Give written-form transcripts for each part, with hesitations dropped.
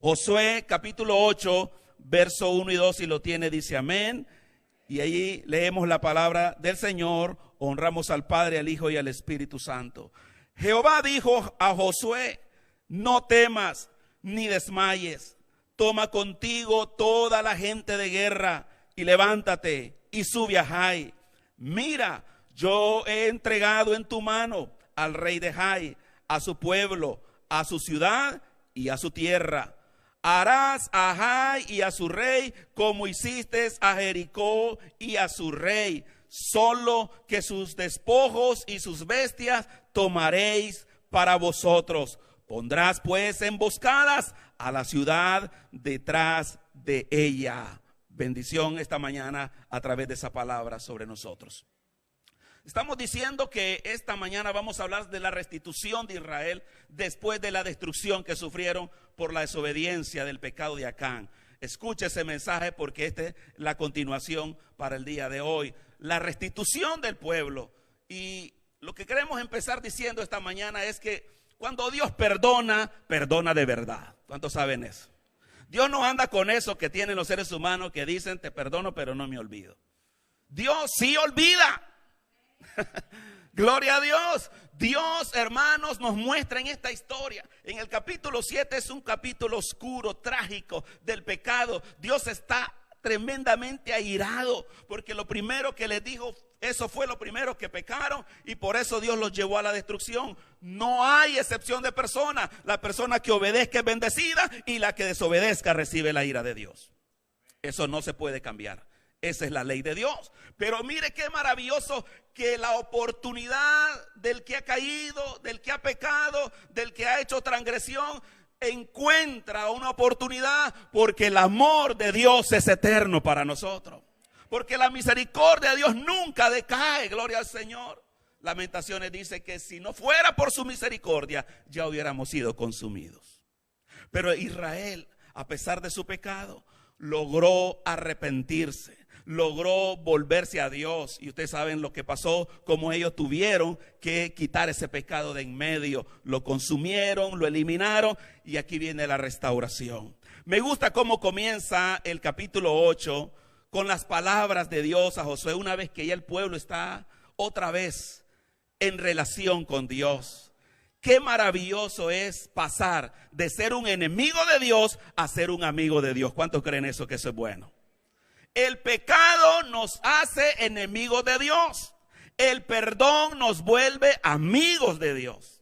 Josué capítulo 8, verso 1 y 2, si lo tiene, dice amén. Y allí leemos la palabra del Señor, honramos al Padre, al Hijo y al Espíritu Santo. Jehová dijo a Josué: no temas ni desmayes, toma contigo toda la gente de guerra y levántate y sube a Jai. Mira, yo he entregado en tu mano al rey de Jai, a su pueblo, a su ciudad y a su tierra. Harás a Jai y a su rey como hiciste a Jericó y a su rey, solo que sus despojos y sus bestias tomaréis para vosotros. Pondrás pues emboscadas a la ciudad detrás de ella. Bendición esta mañana a través de esa palabra sobre nosotros. Estamos diciendo que esta mañana vamos a hablar de la restitución de Israel después de la destrucción que sufrieron por la desobediencia del pecado de Acán. Escuche ese mensaje porque esta es la continuación para el día de hoy. La restitución del pueblo. Y lo que queremos empezar diciendo esta mañana es que cuando Dios perdona, perdona de verdad. ¿Cuántos saben eso? Dios no anda con eso que tienen los seres humanos que dicen te perdono pero no me olvido. Dios sí olvida. Gloria a Dios. Dios, hermanos, nos muestra en esta historia. En el capítulo 7 es un capítulo oscuro, trágico del pecado. Dios está tremendamente airado porque lo primero que les dijo, eso fue lo primero que pecaron y por eso Dios los llevó a la destrucción. No hay excepción de persona. La persona que obedezca es bendecida y la que desobedezca recibe la ira de Dios. Eso no se puede cambiar. Esa es la ley de Dios. Pero mire qué maravilloso que la oportunidad del que ha caído, del que ha pecado, del que ha hecho transgresión, encuentra una oportunidad porque el amor de Dios es eterno para nosotros. Porque la misericordia de Dios nunca decae, gloria al Señor. Lamentaciones dice que si no fuera por su misericordia, ya hubiéramos sido consumidos. Pero Israel, a pesar de su pecado, logró arrepentirse. Logró volverse a Dios y ustedes saben lo que pasó, como ellos tuvieron que quitar ese pecado de en medio, lo consumieron, lo eliminaron y aquí viene la restauración. Me gusta cómo comienza el capítulo 8 con las palabras de Dios a Josué una vez que ya el pueblo está otra vez en relación con Dios. Qué maravilloso es pasar de ser un enemigo de Dios a ser un amigo de Dios. ¿Cuántos creen eso, que eso es bueno? El pecado nos hace enemigos de Dios. El perdón nos vuelve amigos de Dios.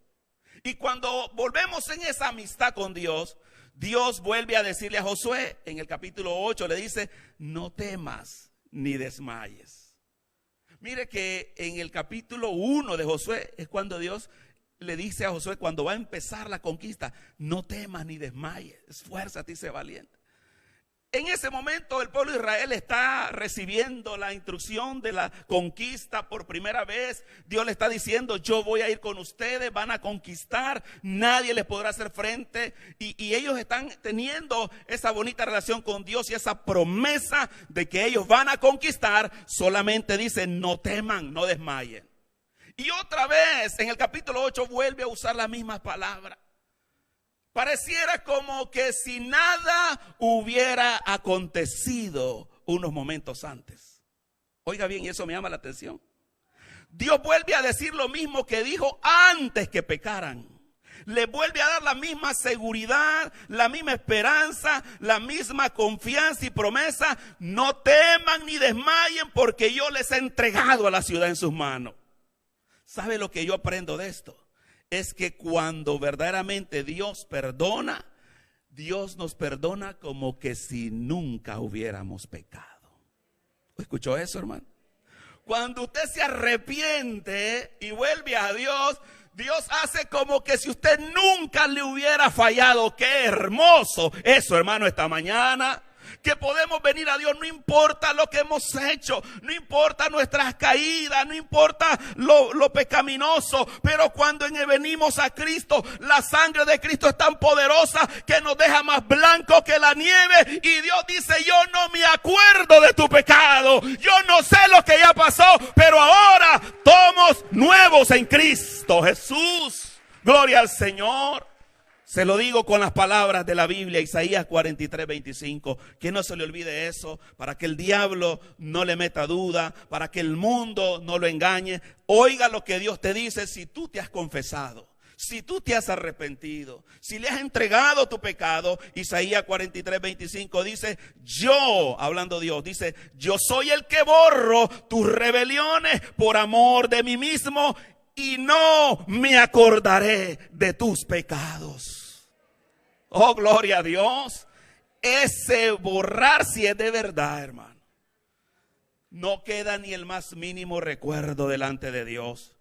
Y cuando volvemos en esa amistad con Dios, Dios vuelve a decirle a Josué, en el capítulo 8 le dice, no temas ni desmayes. Mire que en el capítulo 1 de Josué es cuando Dios le dice a Josué, cuando va a empezar la conquista, no temas ni desmayes, esfuérzate y sé valiente. En ese momento el pueblo de Israel está recibiendo la instrucción de la conquista por primera vez. Dios le está diciendo, yo voy a ir con ustedes, van a conquistar, nadie les podrá hacer frente. Y ellos están teniendo esa bonita relación con Dios y esa promesa de que ellos van a conquistar. Solamente dicen, no teman, no desmayen. Y otra vez en el capítulo 8 vuelve a usar las mismas palabras. Pareciera como que si nada hubiera acontecido unos momentos antes. Oiga bien, y eso me llama la atención. Dios vuelve a decir lo mismo que dijo antes que pecaran. Le vuelve a dar la misma seguridad, la misma esperanza, la misma confianza y promesa. No teman ni desmayen porque yo les he entregado a la ciudad en sus manos. ¿Sabe lo que yo aprendo de esto? Es que cuando verdaderamente Dios perdona, Dios nos perdona como que si nunca hubiéramos pecado. ¿Escuchó eso, hermano? Cuando usted se arrepiente y vuelve a Dios, Dios hace como que si usted nunca le hubiera fallado. ¡Qué hermoso! Eso, hermano, esta mañana. Que podemos venir a Dios, no importa lo que hemos hecho, no importa nuestras caídas, no importa lo pecaminoso, pero cuando venimos a Cristo, la sangre de Cristo es tan poderosa que nos deja más blanco que la nieve y Dios dice, yo no me acuerdo de tu pecado, yo no sé lo que ya pasó, pero ahora somos nuevos en Cristo Jesús. Gloria al Señor. Se lo digo con las palabras de la Biblia, Isaías 43:25, que no se le olvide eso, para que el diablo no le meta duda, para que el mundo no lo engañe. Oiga lo que Dios te dice: si tú te has confesado, si tú te has arrepentido, si le has entregado tu pecado. Isaías 43:25 dice: yo, hablando Dios, dice: yo soy el que borro tus rebeliones por amor de mí mismo, y no me acordaré de tus pecados. Oh, gloria a Dios. Ese borrar, si es de verdad, hermano, no queda ni el más mínimo recuerdo delante de Dios.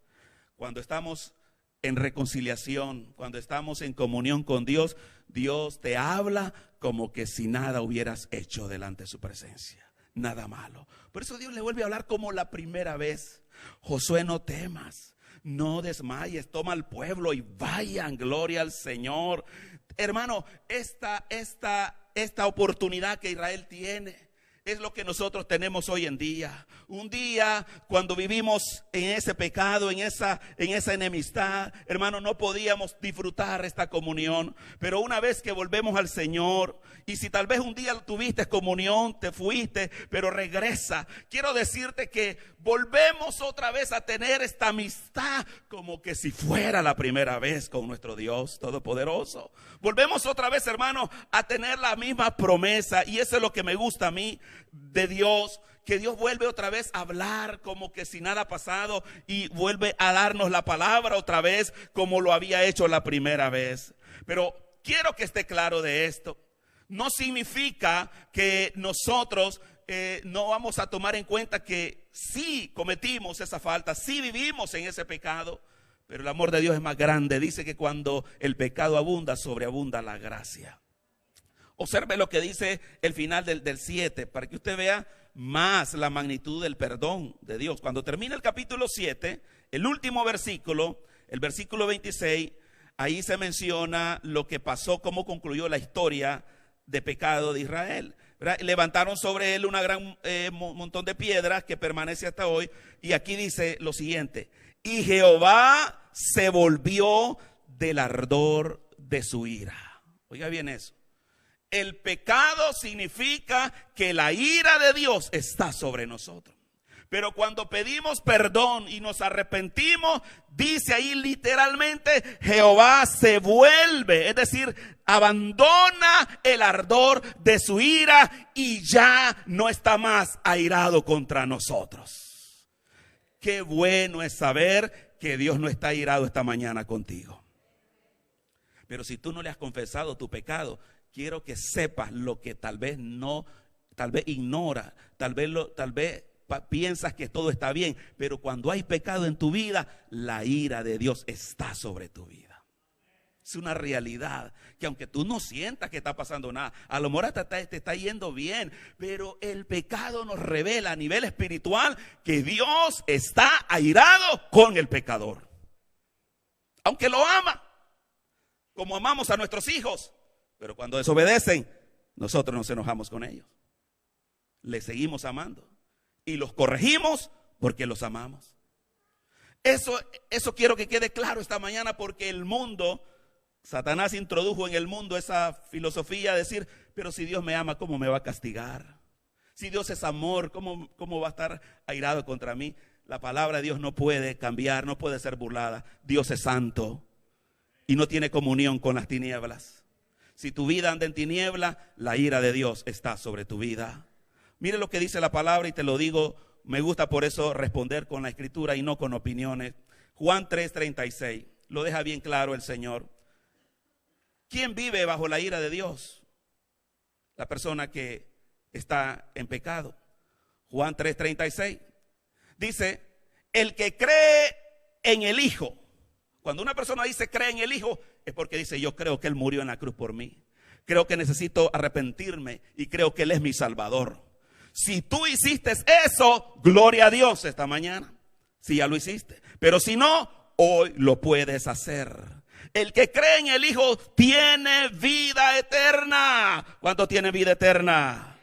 Cuando estamos en reconciliación, cuando estamos en comunión con Dios, Dios te habla como que si nada hubieras hecho delante de su presencia, nada malo. Por eso Dios le vuelve a hablar como la primera vez: Josué, no temas, no desmayes, toma al pueblo y vayan, gloria al Señor. Hermano, esta oportunidad que Israel tiene es lo que nosotros tenemos hoy en día. Un día cuando vivimos en ese pecado, en esa enemistad, hermano, no podíamos disfrutar esta comunión. Pero una vez que volvemos al Señor, y si tal vez un día tuviste comunión, te fuiste, pero regresa, quiero decirte que volvemos otra vez a tener esta amistad como que si fuera la primera vez con nuestro Dios Todopoderoso. Volvemos otra vez, hermano, a tener la misma promesa, y eso es lo que me gusta a mí de Dios, que Dios vuelve otra vez a hablar como que si nada ha pasado, y vuelve a darnos la palabra otra vez como lo había hecho la primera vez. Pero quiero que esté claro de esto: no significa que nosotros no vamos a tomar en cuenta que sí cometimos esa falta, sí vivimos en ese pecado, pero el amor de Dios es más grande. Dice que cuando el pecado abunda, sobreabunda la gracia. Observe lo que dice el final del 7, para que usted vea más la magnitud del perdón de Dios. Cuando termina el capítulo 7, el último versículo, el versículo 26, ahí se menciona lo que pasó, cómo concluyó la historia de pecado de Israel, ¿verdad? Levantaron sobre él una gran montón de piedras que permanece hasta hoy. Y aquí dice lo siguiente: y Jehová se volvió del ardor de su ira. Oiga bien eso. El pecado significa que la ira de Dios está sobre nosotros. Pero cuando pedimos perdón y nos arrepentimos, dice ahí literalmente: Jehová se vuelve, es decir, abandona el ardor de su ira y ya no está más airado contra nosotros. Qué bueno es saber que Dios no está airado esta mañana contigo. Pero si tú no le has confesado tu pecado, quiero que sepas lo que tal vez ignora, tal vez piensas que todo está bien, pero cuando hay pecado en tu vida, la ira de Dios está sobre tu vida. Es una realidad que aunque tú no sientas que está pasando nada, a lo mejor hasta te está yendo bien, pero el pecado nos revela a nivel espiritual que Dios está airado con el pecador. Aunque lo ama, como amamos a nuestros hijos, pero cuando desobedecen, nosotros nos enojamos con ellos. Les seguimos amando y los corregimos porque los amamos. Eso quiero que quede claro esta mañana, porque el mundo, Satanás introdujo en el mundo esa filosofía de decir: pero si Dios me ama, ¿cómo me va a castigar? Si Dios es amor, ¿cómo va a estar airado contra mí? La palabra de Dios no puede cambiar, no puede ser burlada. Dios es santo y no tiene comunión con las tinieblas. Si tu vida anda en tiniebla, la ira de Dios está sobre tu vida. Mire lo que dice la palabra, y te lo digo, me gusta por eso responder con la escritura y no con opiniones. Juan 3:36, lo deja bien claro el Señor. ¿Quién vive bajo la ira de Dios? La persona que está en pecado. Juan 3:36 dice: el que cree en el Hijo. Cuando una persona dice cree en el Hijo, es porque dice: yo creo que Él murió en la cruz por mí. Creo que necesito arrepentirme y creo que Él es mi Salvador. Si tú hiciste eso, gloria a Dios esta mañana. Si ya lo hiciste. Pero si no, hoy lo puedes hacer. El que cree en el Hijo tiene vida eterna. ¿Cuánto tiene vida eterna?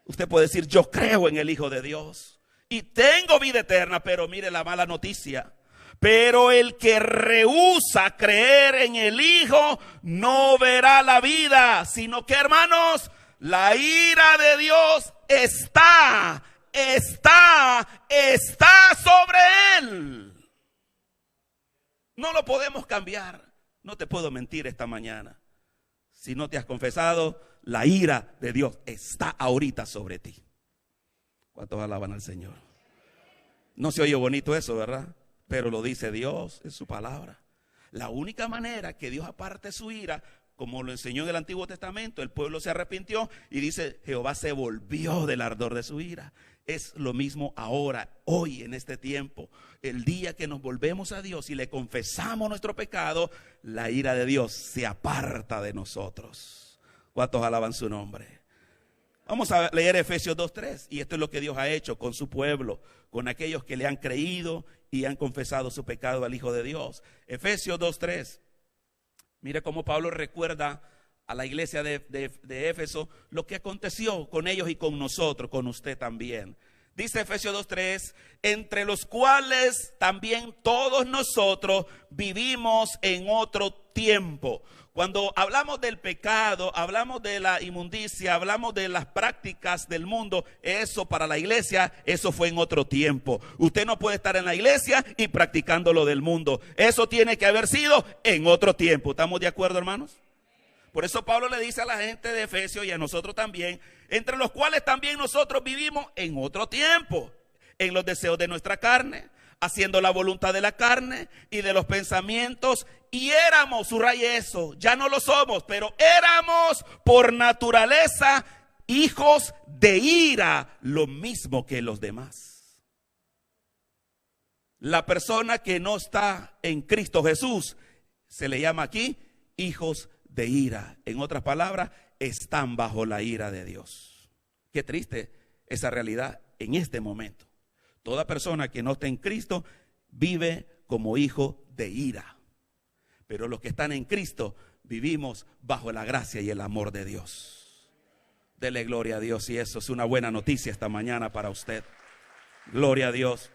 Usted puede decir: yo creo en el Hijo de Dios y tengo vida eterna. Pero mire la mala noticia. Pero el que rehúsa creer en el Hijo no verá la vida, sino que, hermanos, la ira de Dios está sobre él. No lo podemos cambiar. No te puedo mentir esta mañana. Si no te has confesado, la ira de Dios está ahorita sobre ti. ¿Cuántos alaban al Señor? No se oye bonito eso, ¿verdad? Pero lo dice Dios en su palabra. La única manera que Dios aparte su ira, como lo enseñó en el Antiguo Testamento, el pueblo se arrepintió y dice, Jehová se volvió del ardor de su ira. Es lo mismo ahora, hoy, en este tiempo. El día que nos volvemos a Dios y le confesamos nuestro pecado, la ira de Dios se aparta de nosotros. ¿Cuántos alaban su nombre? Vamos a leer Efesios 2:3. Y esto es lo que Dios ha hecho con su pueblo, con aquellos que le han creído y han confesado su pecado al Hijo de Dios. Efesios 2:3. Mire cómo Pablo recuerda a la iglesia de Éfeso lo que aconteció con ellos y con nosotros, con usted también. Dice Efesios 2:3, entre los cuales también todos nosotros vivimos en otro tiempo. Cuando hablamos del pecado, hablamos de la inmundicia, hablamos de las prácticas del mundo, eso para la iglesia, eso fue en otro tiempo. Usted no puede estar en la iglesia y practicando lo del mundo. Eso tiene que haber sido en otro tiempo. ¿Estamos de acuerdo, hermanos? Por eso Pablo le dice a la gente de Efesios y a nosotros también, entre los cuales también nosotros vivimos en otro tiempo, en los deseos de nuestra carne, haciendo la voluntad de la carne y de los pensamientos, y éramos, subraye eso, ya no lo somos, pero éramos por naturaleza hijos de ira, lo mismo que los demás. La persona que no está en Cristo Jesús se le llama aquí hijos de ira. En otras palabras, están bajo la ira de Dios. Qué triste esa realidad en este momento. Toda persona que no está en Cristo vive como hijo de ira. Pero los que están en Cristo vivimos bajo la gracia y el amor de Dios. Dele gloria a Dios, y eso es una buena noticia esta mañana para usted. Gloria a Dios.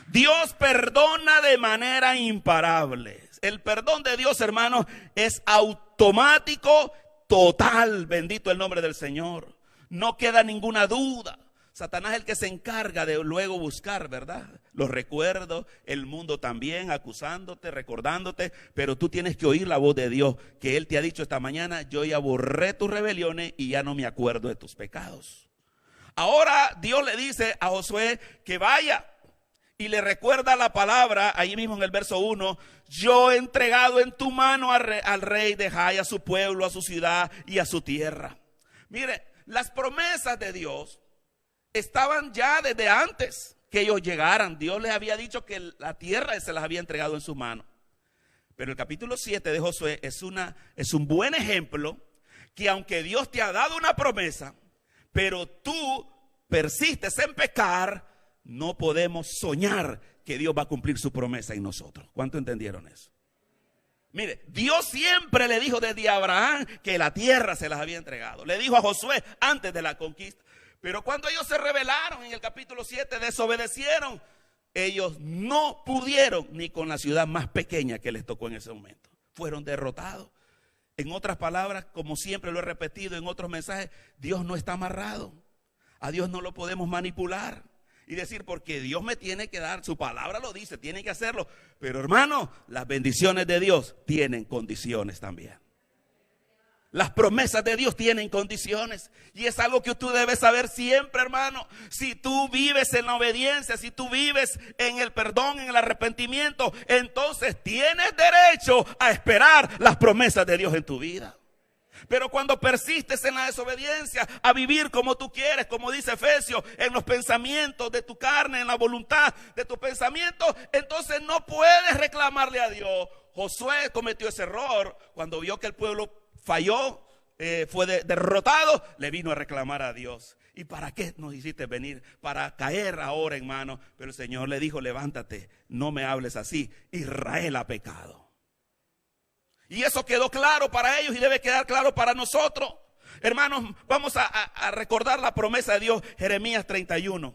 Dios perdona de manera imparable. El perdón de Dios, hermanos, es automático, total. Bendito el nombre del Señor. No queda ninguna duda. Satanás es el que se encarga de luego buscar, ¿verdad? Los recuerdos, el mundo también acusándote, recordándote, pero tú tienes que oír la voz de Dios, que Él te ha dicho esta mañana, yo ya borré tus rebeliones y ya no me acuerdo de tus pecados. Ahora Dios le dice a Josué que vaya y le recuerda la palabra, ahí mismo en el verso 1, yo he entregado en tu mano al rey de Jai, a su pueblo, a su ciudad y a su tierra. Mire, las promesas de Dios estaban ya desde antes que ellos llegaran. Dios les había dicho que la tierra se las había entregado en su mano. Pero el capítulo 7 de Josué es un buen ejemplo que aunque Dios te ha dado una promesa, pero tú persistes en pecar, no podemos soñar que Dios va a cumplir su promesa en nosotros. ¿Cuánto entendieron eso? Mire, Dios siempre le dijo desde Abraham que la tierra se las había entregado. Le dijo a Josué antes de la conquista. Pero cuando ellos se rebelaron en el capítulo 7, desobedecieron, ellos no pudieron ni con la ciudad más pequeña que les tocó en ese momento. Fueron derrotados. En otras palabras, como siempre lo he repetido en otros mensajes, Dios no está amarrado. A Dios no lo podemos manipular y decir porque Dios me tiene que dar, su palabra lo dice, tiene que hacerlo. Pero hermano, las bendiciones de Dios tienen condiciones también. Las promesas de Dios tienen condiciones y es algo que tú debes saber siempre, hermano. Si tú vives en la obediencia, si tú vives en el perdón, en el arrepentimiento, entonces tienes derecho a esperar las promesas de Dios en tu vida. Pero cuando persistes en la desobediencia, a vivir como tú quieres, como dice Efesios, en los pensamientos de tu carne, en la voluntad de tus pensamientos, entonces no puedes reclamarle a Dios. Josué cometió ese error cuando vio que el pueblo falló, fue derrotado, le vino a reclamar a Dios. ¿Y para qué nos hiciste venir? Para caer ahora, hermano. Pero el Señor le dijo, levántate, no me hables así. Israel ha pecado. Y eso quedó claro para ellos y debe quedar claro para nosotros. Hermanos, vamos a recordar la promesa de Dios, Jeremías 31.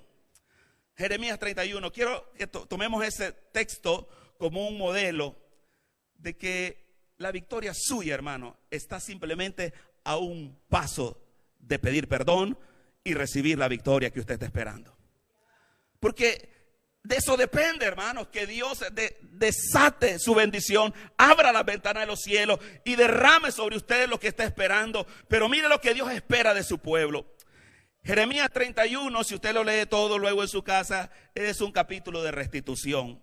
Jeremías 31. Quiero que tomemos ese texto como un modelo de que la victoria suya, hermano, está simplemente a un paso de pedir perdón y recibir la victoria que usted está esperando. Porque de eso depende, hermanos, que Dios desate su bendición, abra las ventanas de los cielos y derrame sobre ustedes lo que está esperando. Pero mire lo que Dios espera de su pueblo. Jeremías 31, si usted lo lee todo luego en su casa, es un capítulo de restitución.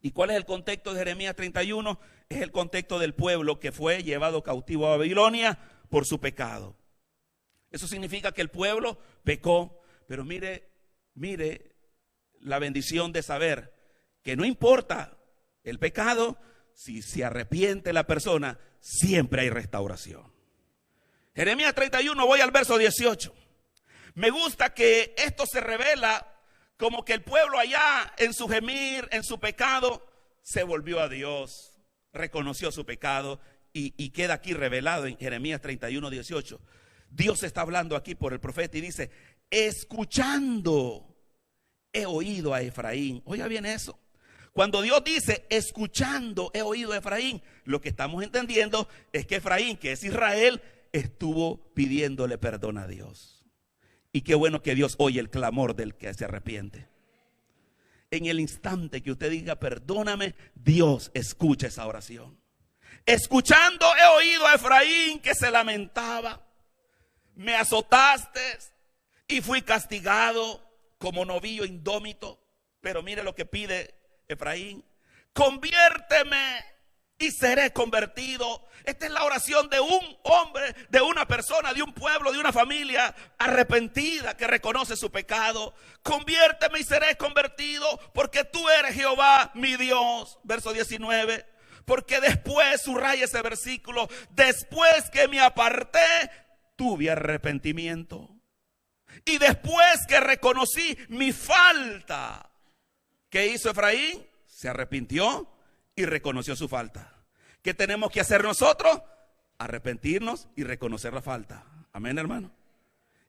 ¿Y cuál es el contexto de Jeremías 31? Es el contexto del pueblo que fue llevado cautivo a Babilonia por su pecado. Eso significa que el pueblo pecó, pero mire la bendición de saber que no importa el pecado, si se arrepiente la persona, siempre hay restauración. Jeremías 31, voy al verso 18. Me gusta que esto se revela como que el pueblo allá en su gemir, en su pecado, se volvió a Dios, reconoció su pecado y queda aquí revelado en Jeremías 31, 18. Dios está hablando aquí por el profeta y dice: escuchando he oído a Efraín. Oiga bien eso. Cuando Dios dice escuchando he oído a Efraín, lo que estamos entendiendo es que Efraín, que es Israel, estuvo pidiéndole perdón a Dios. Y qué bueno que Dios oye el clamor del que se arrepiente. En el instante que usted diga perdóname, Dios escucha esa oración. Escuchando he oído a Efraín que se lamentaba. Me azotaste y fui castigado como novillo indómito. Pero mire lo que pide Efraín: conviérteme y seré convertido. Esta es la oración de un hombre, de una persona, de un pueblo, de una familia arrepentida que reconoce su pecado. Conviérteme y seré convertido, porque tú eres Jehová mi Dios. Verso 19. Porque después, subraya ese versículo, después que me aparté, tuve arrepentimiento. Y después que reconocí mi falta, ¿qué hizo Efraín? Se arrepintió y reconoció su falta. ¿Qué tenemos que hacer nosotros? Arrepentirnos y reconocer la falta. Amén, hermano.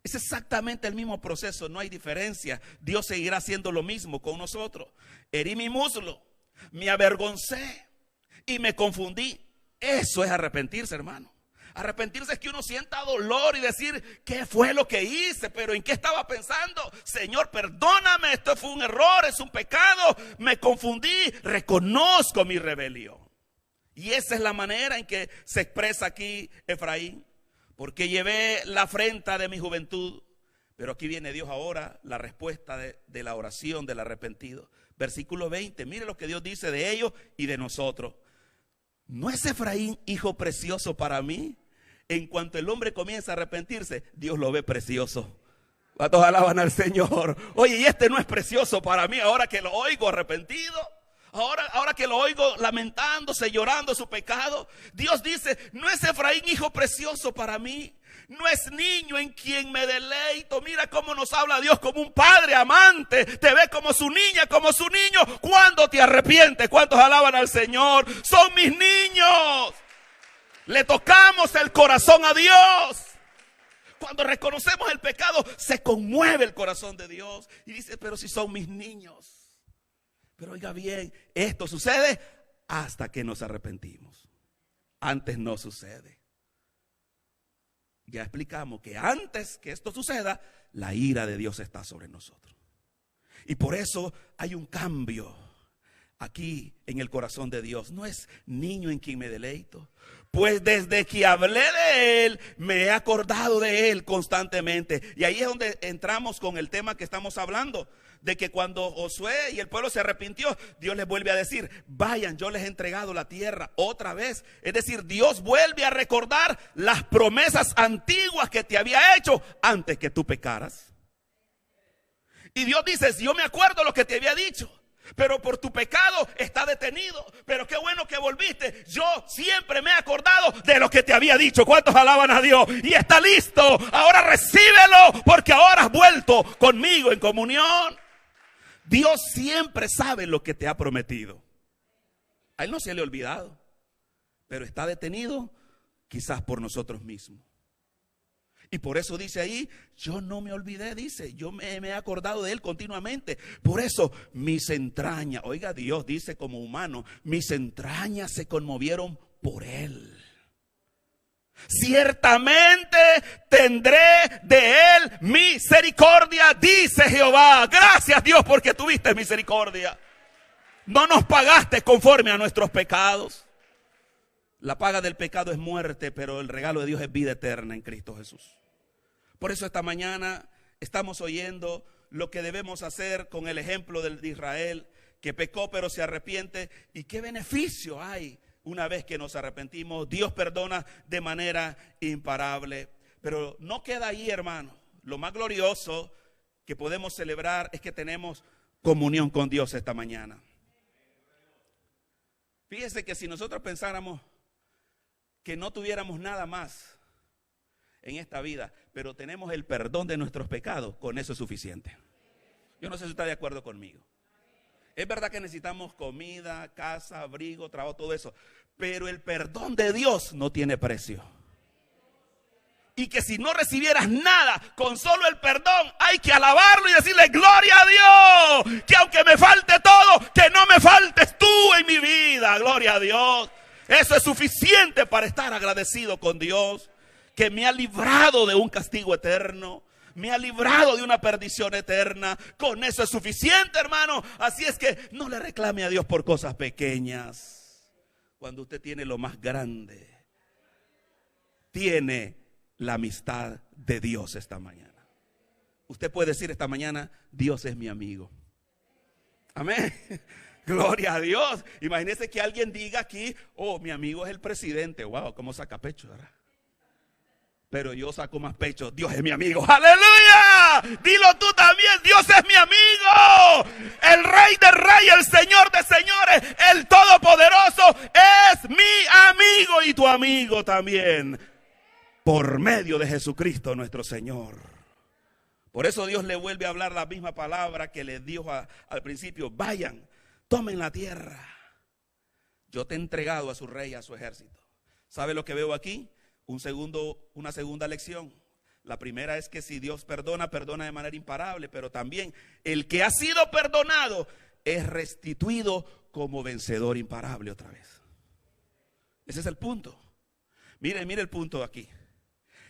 Es exactamente el mismo proceso, no hay diferencia. Dios seguirá haciendo lo mismo con nosotros. Herí mi muslo, me avergoncé y me confundí. Eso es arrepentirse, hermano. Arrepentirse es que uno sienta dolor y decir: ¿qué fue lo que hice? ¿Pero en qué estaba pensando? Señor, perdóname, esto fue un error, es un pecado, me confundí, reconozco mi rebelión. Y esa es la manera en que se expresa aquí Efraín. Porque llevé la afrenta de mi juventud. Pero aquí viene Dios ahora, la respuesta de la oración del arrepentido. Versículo 20, mire lo que Dios dice de ellos y de nosotros. ¿No es Efraín hijo precioso para mí? En cuanto el hombre comienza a arrepentirse, Dios lo ve precioso. ¿Cuántos alaban al Señor? Oye, y este no es precioso para mí ahora que lo oigo arrepentido. Ahora que lo oigo lamentándose, llorando su pecado. Dios dice: ¿no es Efraín hijo precioso para mí? No es niño en quien me deleito. Mira cómo nos habla Dios como un padre amante. Te ve como su niña, como su niño. ¿Cuándo te arrepientes? ¿Cuántos alaban al Señor? Son mis niños. Le tocamos el corazón a Dios. Cuando reconocemos el pecado, se conmueve el corazón de Dios. Y dice: pero si son mis niños. Pero oiga bien, esto sucede hasta que nos arrepentimos. Antes no sucede. Ya explicamos que antes que esto suceda, la ira de Dios está sobre nosotros. Y por eso hay un cambio aquí en el corazón de Dios. No es niño en quien me deleito, pues desde que hablé de él, me he acordado de él constantemente. Y ahí es donde entramos con el tema que estamos hablando, de que cuando Josué y el pueblo se arrepintió, Dios les vuelve a decir: vayan, yo les he entregado la tierra otra vez. Es decir, Dios vuelve a recordar las promesas antiguas que te había hecho antes que tú pecaras. Y Dios dice: si yo me acuerdo lo que te había dicho, pero por tu pecado está detenido. Pero qué bueno que volviste. Yo siempre me he acordado de lo que te había dicho. ¿Cuántos alaban a Dios? Y está listo. Ahora recíbelo, porque ahora has vuelto conmigo en comunión. Dios siempre sabe lo que te ha prometido. A él no se le ha olvidado, pero está detenido quizás por nosotros mismos. Y por eso dice ahí, yo no me olvidé, dice, yo me he acordado de él continuamente. Por eso mis entrañas, oiga, Dios dice como humano, mis entrañas se conmovieron por él. Ciertamente tendré de él misericordia, dice Jehová. Gracias, Dios, porque tuviste misericordia. No nos pagaste conforme a nuestros pecados. La paga del pecado es muerte, pero el regalo de Dios es vida eterna en Cristo Jesús. Por eso esta mañana estamos oyendo lo que debemos hacer con el ejemplo de Israel, que pecó pero se arrepiente. ¿Y qué beneficio hay una vez que nos arrepentimos? Dios perdona de manera imparable. Pero no queda ahí, hermano. Lo más glorioso que podemos celebrar es que tenemos comunión con Dios esta mañana. Fíjese que si nosotros pensáramos que no tuviéramos nada más en esta vida, pero tenemos el perdón de nuestros pecados, con eso es suficiente. Yo no sé si está de acuerdo conmigo. Es verdad que necesitamos comida, casa, abrigo, trabajo, todo eso, pero el perdón de Dios no tiene precio. Y que si no recibieras nada, con solo el perdón hay que alabarlo y decirle gloria a Dios. Que aunque me falte todo, que no me faltes tú en mi vida. Gloria a Dios. Eso es suficiente para estar agradecido con Dios, que me ha librado de un castigo eterno, me ha librado de una perdición eterna. Con eso es suficiente, hermano. Así es que no le reclame a Dios por cosas pequeñas. Cuando usted tiene lo más grande, tiene la amistad de Dios esta mañana. Usted puede decir esta mañana, Dios es mi amigo. Amén. Gloria a Dios. Imagínese que alguien diga aquí, oh, mi amigo es el presidente. Wow, cómo saca pecho, ¿verdad? Pero yo saco más pecho. Dios es mi amigo. ¡Aleluya! Dilo tú también. Dios es mi amigo. El Rey de Reyes, el Señor de Señores, el Todopoderoso es mi amigo y tu amigo también. Por medio de Jesucristo nuestro Señor. Por eso Dios le vuelve a hablar la misma palabra que le dijo al principio. Vayan, tomen la tierra. Yo te he entregado a su rey, a su ejército. ¿Sabe lo que veo aquí? Una segunda lección. La primera es que si Dios perdona, perdona de manera imparable. Pero también el que ha sido perdonado es restituido como vencedor imparable otra vez. Ese es el punto. Mire el punto aquí.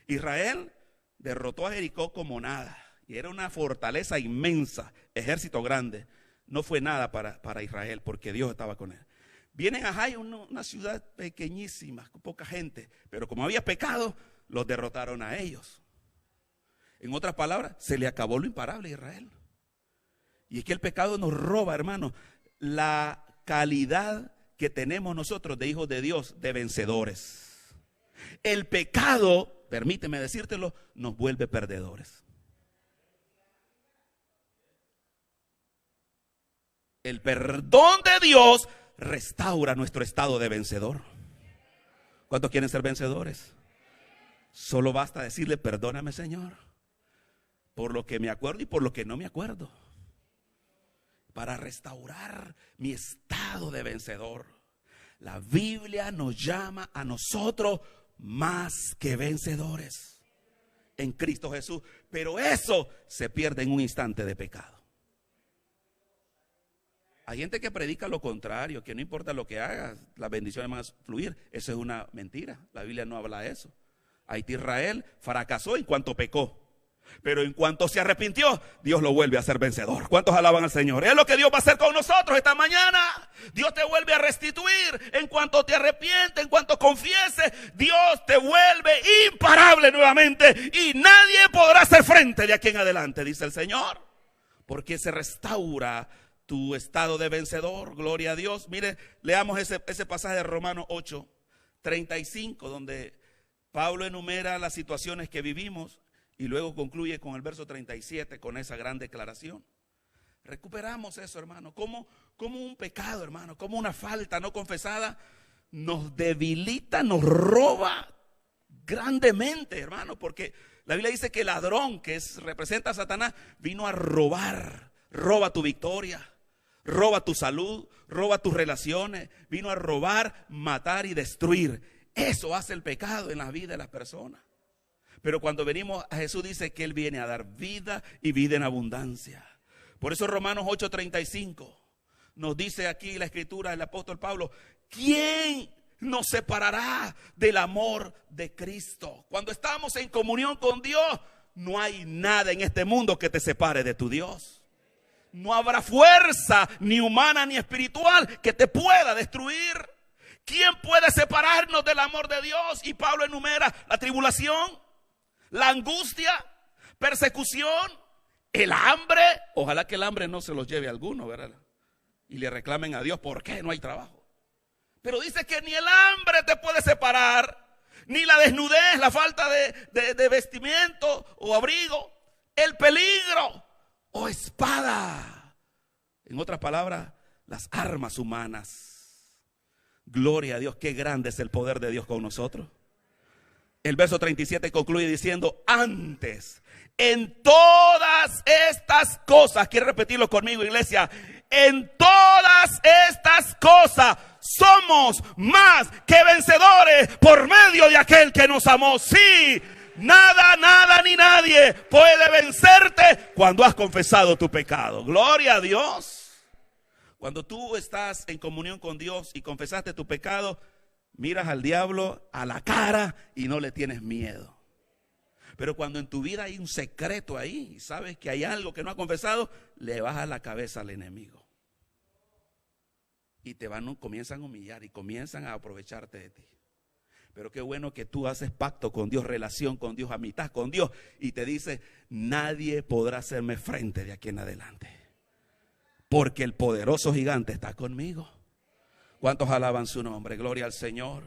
Israel derrotó a Jericó como nada. Y era una fortaleza inmensa, ejército grande. No fue nada para Israel porque Dios estaba con él. Vienen a Jai, una ciudad pequeñísima, con poca gente. Pero como había pecado, los derrotaron a ellos. En otras palabras, se le acabó lo imparable a Israel. Y es que el pecado nos roba, hermano, la calidad que tenemos nosotros de hijos de Dios, de vencedores. El pecado, permíteme decírtelo, nos vuelve perdedores. El perdón de Dios restaura nuestro estado de vencedor. ¿Cuántos quieren ser vencedores? Solo basta decirle, perdóname, Señor, por lo que me acuerdo y por lo que no me acuerdo, para restaurar mi estado de vencedor. La Biblia nos llama a nosotros más que vencedores en Cristo Jesús, pero eso se pierde en un instante de pecado. Hay gente que predica lo contrario, que no importa lo que hagas, las bendiciones van a fluir. Eso es una mentira, la Biblia no habla de eso. Israel fracasó en cuanto pecó, pero en cuanto se arrepintió, Dios lo vuelve a ser vencedor. ¿Cuántos alaban al Señor? Es lo que Dios va a hacer con nosotros esta mañana. Dios te vuelve a restituir en cuanto te arrepientes, en cuanto confieses. Dios te vuelve imparable nuevamente y nadie podrá hacer frente de aquí en adelante, dice el Señor, porque se restaura tu estado de vencedor. Gloria a Dios. Mire, leamos ese pasaje de Romanos 8:35, donde Pablo enumera las situaciones que vivimos y luego concluye con el verso 37 con esa gran declaración. Recuperamos eso, hermano. Como un pecado, hermano, como una falta no confesada nos debilita, nos roba grandemente, hermano, porque la Biblia dice que el ladrón, que representa a Satanás, vino a robar. Roba tu victoria, roba tu salud, roba tus relaciones. Vino a robar, matar y destruir. Eso hace el pecado en la vida de las personas. Pero cuando venimos a Jesús dice que Él viene a dar vida y vida en abundancia. Por eso Romanos 8:35 nos dice aquí la escritura del apóstol Pablo: ¿quién nos separará del amor de Cristo? Cuando estamos en comunión con Dios, no hay nada en este mundo que te separe de tu Dios. No habrá fuerza ni humana ni espiritual que te pueda destruir. ¿Quién puede separarnos del amor de Dios? Y Pablo enumera la tribulación, la angustia, persecución, el hambre. Ojalá que el hambre no se los lleve a alguno, ¿verdad? Y le reclamen a Dios, ¿por qué no hay trabajo? Pero dice que ni el hambre te puede separar, ni la desnudez, la falta de vestimento o abrigo, el peligro o espada. En otras palabras, las armas humanas. Gloria a Dios, qué grande es el poder de Dios con nosotros. El verso 37 concluye diciendo: antes, en todas estas cosas, quiero repetirlo conmigo, iglesia, en todas estas cosas somos más que vencedores por medio de aquel que nos amó. Sí, nada, nada ni nadie puede vencerte cuando has confesado tu pecado. Gloria a Dios. Cuando tú estás en comunión con Dios y confesaste tu pecado, miras al diablo a la cara y no le tienes miedo. Pero cuando en tu vida hay un secreto ahí y sabes que hay algo que no has confesado, le bajas la cabeza al enemigo. Y comienzan a humillar y comienzan a aprovecharte de ti. Pero qué bueno que tú haces pacto con Dios, relación con Dios, amistad con Dios, y te dice: nadie podrá hacerme frente de aquí en adelante, porque el poderoso gigante está conmigo. ¿Cuántos alaban su nombre? Gloria al Señor.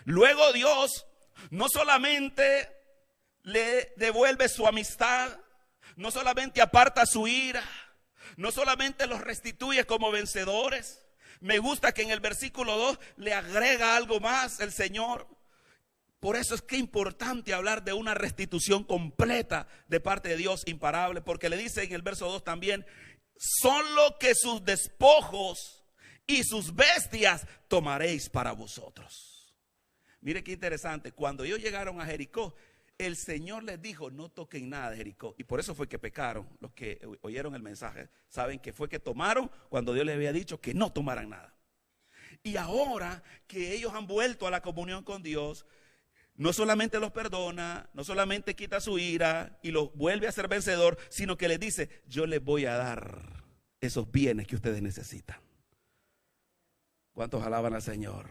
Luego Dios no solamente le devuelve su amistad, no solamente aparta su ira, no solamente los restituye como vencedores. Me gusta que en el versículo 2 le agrega algo más el Señor. Por eso es que es importante hablar de una restitución completa de parte de Dios, imparable, porque le dice en el verso 2 también: solo que sus despojos y sus bestias tomaréis para vosotros. Mire qué interesante, cuando ellos llegaron a Jericó, el Señor les dijo: no toquen nada de Jericó. Y por eso fue que pecaron. Los que oyeron el mensaje saben que fue que tomaron cuando Dios les había dicho que no tomaran nada. Y ahora que ellos han vuelto a la comunión con Dios, no solamente los perdona, no solamente quita su ira y los vuelve a ser vencedor, sino que les dice: yo les voy a dar esos bienes que ustedes necesitan. ¿Cuántos alaban al Señor?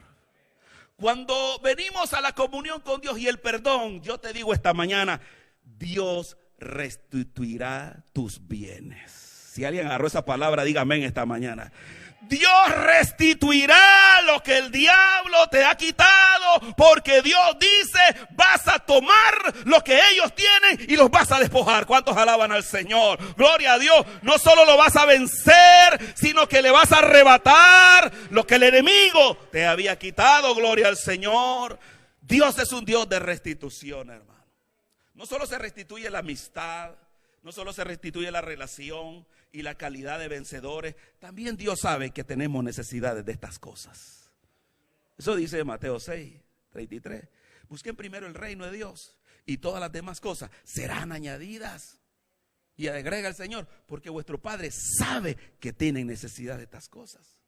Cuando venimos a la comunión con Dios y el perdón, yo te digo esta mañana: Dios restituirá tus bienes. Si alguien agarró esa palabra, dígame en esta mañana. Dios restituirá lo que el diablo te ha quitado, porque Dios dice: vas a tomar lo que ellos tienen y los vas a despojar. ¿Cuántos alaban al Señor? Gloria a Dios. No solo lo vas a vencer, sino que le vas a arrebatar lo que el enemigo te había quitado. Gloria al Señor. Dios es un Dios de restitución, hermano. No solo se restituye la amistad, no solo se restituye la relación y la calidad de vencedores, también Dios sabe que tenemos necesidades de estas cosas. Eso dice Mateo 6:33. Busquen primero el reino de Dios y todas las demás cosas serán añadidas. Y agrega el Señor: porque vuestro Padre sabe que tienen necesidad de estas cosas.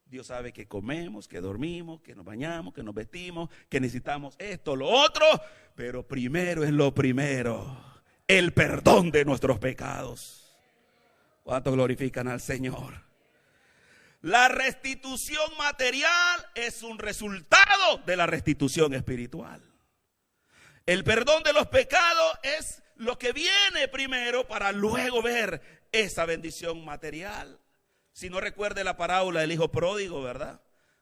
Dios sabe que comemos, que dormimos, que nos bañamos, que nos vestimos, que necesitamos esto, lo otro, pero primero es lo primero: el perdón de nuestros pecados. ¿Cuántos glorifican al Señor? La restitución material es un resultado de la restitución espiritual. El perdón de los pecados es lo que viene primero para luego ver esa bendición material. Si no recuerde la parábola del hijo pródigo, ¿verdad?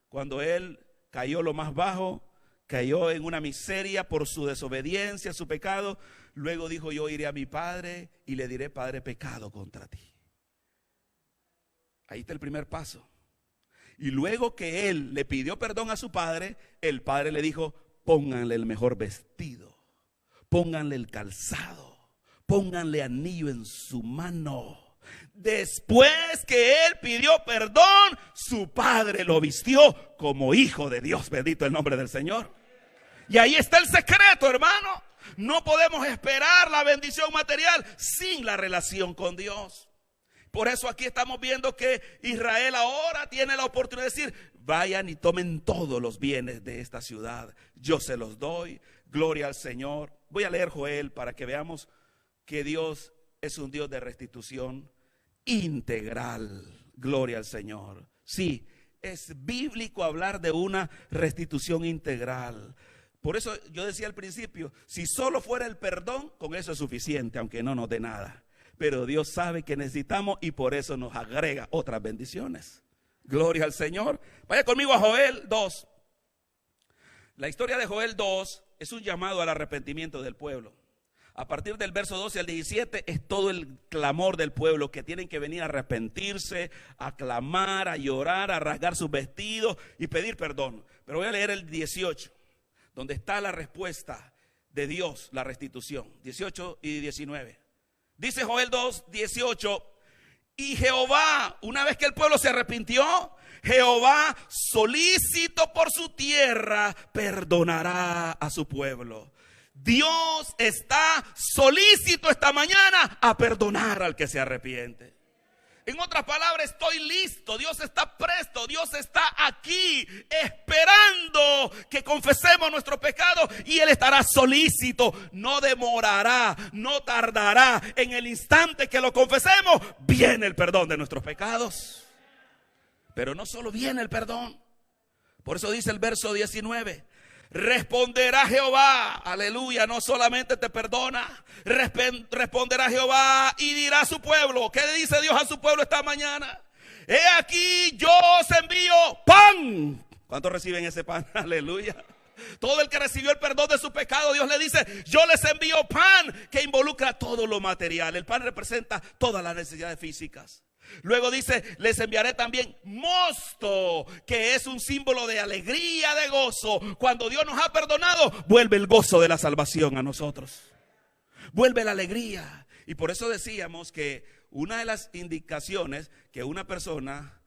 Cuando él cayó lo más bajo, cayó en una miseria por su desobediencia, su pecado. Luego dijo: yo iré a mi padre y le diré: Padre, he pecado contra ti. Ahí está el primer paso. Y luego que él le pidió perdón a su padre, el padre le dijo: pónganle el mejor vestido, pónganle el calzado, pónganle anillo en su mano. Después que él pidió perdón, su padre lo vistió como hijo de Dios. Bendito el nombre del Señor. Y ahí está el secreto, hermano. No podemos esperar la bendición material sin la relación con Dios. Por eso aquí estamos viendo que Israel ahora tiene la oportunidad de decir: vayan y tomen todos los bienes de esta ciudad, yo se los doy, gloria al Señor. Voy a leer Joel para que veamos que Dios es un Dios de restitución integral, gloria al Señor. Sí, es bíblico hablar de una restitución integral. Por eso yo decía al principio, si solo fuera el perdón, con eso es suficiente, aunque no nos dé nada. Pero Dios sabe que necesitamos y por eso nos agrega otras bendiciones. Gloria al Señor. Vaya conmigo a Joel 2. La historia de Joel 2 es un llamado al arrepentimiento del pueblo. A partir del verso 12 al 17 es todo el clamor del pueblo, que tienen que venir a arrepentirse, a clamar, a llorar, a rasgar sus vestidos y pedir perdón. Pero voy a leer el 18, donde está la respuesta de Dios, la restitución. 18 y 19. Dice Joel 2, 18. Y Jehová, una vez que el pueblo se arrepintió, Jehová, solícito por su tierra, perdonará a su pueblo. Dios está solícito esta mañana a perdonar al que se arrepiente. En otras palabras, estoy listo, Dios está presto, Dios está aquí esperando que confesemos nuestro pecado y Él estará solícito, no demorará, no tardará. En el instante que lo confesemos, viene el perdón de nuestros pecados. Pero no solo viene el perdón, por eso dice el verso 19. Responderá Jehová, aleluya, no solamente te perdona, responderá Jehová y dirá a su pueblo. ¿Qué le dice Dios a su pueblo esta mañana? He aquí yo os envío pan. ¿Cuántos reciben ese pan? Aleluya. Todo el que recibió el perdón de su pecado, Dios le dice: yo les envío pan, que involucra todo lo material. El pan representa todas las necesidades físicas. Luego dice: les enviaré también mosto, que es un símbolo de alegría, de gozo. Cuando Dios nos ha perdonado, vuelve el gozo de la salvación a nosotros, vuelve la alegría. Y por eso decíamos que una de las indicaciones que una persona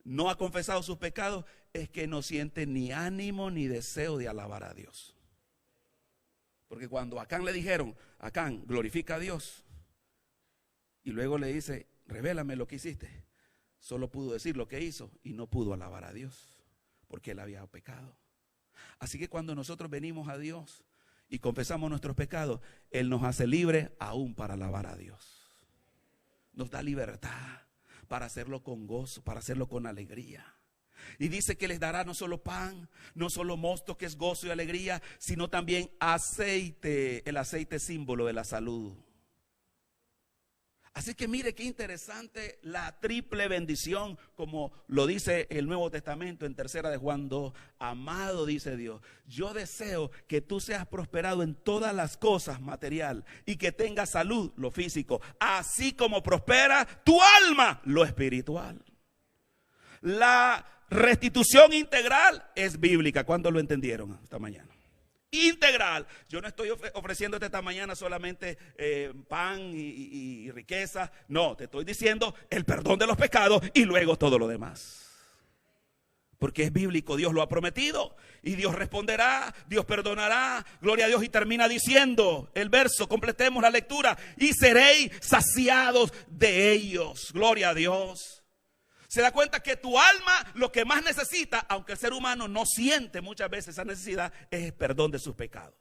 no ha confesado sus pecados es que no siente ni ánimo ni deseo de alabar a Dios. Porque cuando a Acán le dijeron: Acán, glorifica a Dios, y luego le dice: revélame lo que hiciste, solo pudo decir lo que hizo y no pudo alabar a Dios, porque él había pecado. Así que cuando nosotros venimos a Dios y confesamos nuestros pecados, Él nos hace libres aún para alabar a Dios. Nos da libertad para hacerlo con gozo, para hacerlo con alegría. Y dice que les dará no solo pan, no solo mosto, que es gozo y alegría, sino también aceite, el aceite símbolo de la salud. Así que mire qué interesante la triple bendición, como lo dice el Nuevo Testamento en 3 de Juan 2. Amado, dice Dios, yo deseo que tú seas prosperado en todas las cosas material y que tengas salud, lo físico, así como prospera tu alma, lo espiritual. La restitución integral es bíblica. ¿Cuántos lo entendieron esta mañana? Integral. Yo no estoy ofreciéndote esta mañana solamente pan y riqueza. No, te estoy diciendo el perdón de los pecados y luego todo lo demás. Porque es bíblico, Dios lo ha prometido y Dios responderá, Dios perdonará, gloria a Dios. Y termina diciendo el verso, completemos la lectura: y seréis saciados de ellos, gloria a Dios. Se da cuenta que tu alma lo que más necesita, aunque el ser humano no siente muchas veces esa necesidad, es perdón de sus pecados.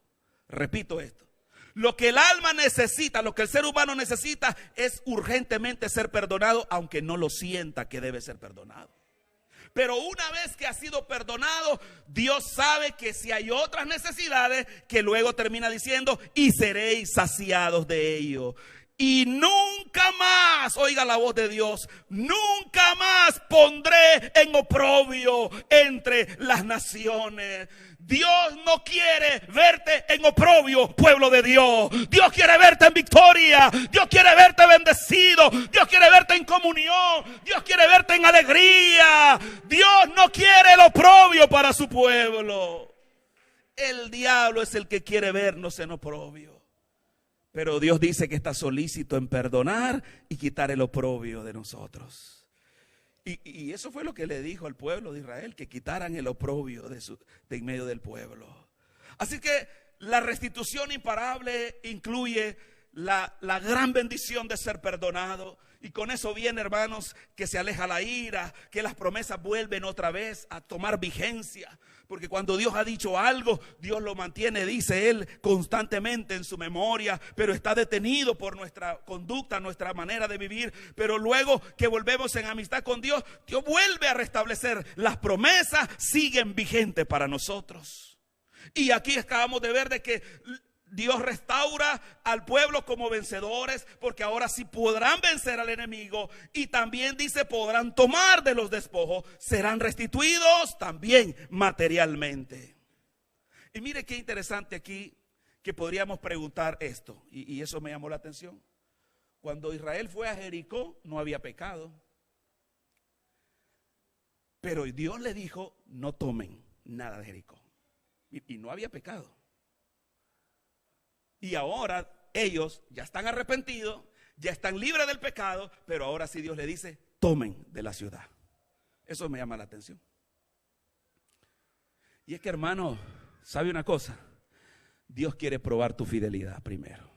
Repito esto: lo que el alma necesita, lo que el ser humano necesita es urgentemente ser perdonado, aunque no lo sienta que debe ser perdonado. Pero una vez que ha sido perdonado, Dios sabe que si hay otras necesidades, que luego termina diciendo: y seréis saciados de ello. Y nunca más, oiga la voz de Dios, nunca más pondré en oprobio entre las naciones. Dios no quiere verte en oprobio, pueblo de Dios. Dios quiere verte en victoria. Dios quiere verte bendecido. Dios quiere verte en comunión. Dios quiere verte en alegría. Dios no quiere el oprobio para su pueblo. El diablo es el que quiere vernos en oprobio. Pero Dios dice que está solícito en perdonar y quitar el oprobio de nosotros. Y eso fue lo que le dijo al pueblo de Israel, que quitaran el oprobio de en medio del pueblo. Así que La restitución imparable incluye la gran bendición de ser perdonado. Y con eso viene, hermanos, que se aleja la ira, que las promesas vuelven otra vez a tomar vigencia. Porque cuando Dios ha dicho algo, Dios lo mantiene, dice Él, constantemente en su memoria, pero está detenido por nuestra conducta, nuestra manera de vivir. Pero luego que volvemos en amistad con Dios, Dios vuelve a restablecer. Las promesas siguen vigentes para nosotros. Y aquí acabamos de ver de que Dios restaura al pueblo como vencedores, porque ahora sí podrán vencer al enemigo, y también dice podrán tomar de los despojos, serán restituidos también materialmente. Y mire qué interesante aquí, que podríamos preguntar esto, y eso me llamó la atención. Cuando Israel fue a Jericó no había pecado, pero Dios le dijo no tomen nada de Jericó, y no había pecado. Y ahora ellos ya están arrepentidos, ya están libres del pecado, pero ahora sí Dios le dice, tomen de la ciudad. Eso me llama la atención. Y es que, hermano, ¿sabe una cosa? Dios quiere probar tu fidelidad primero.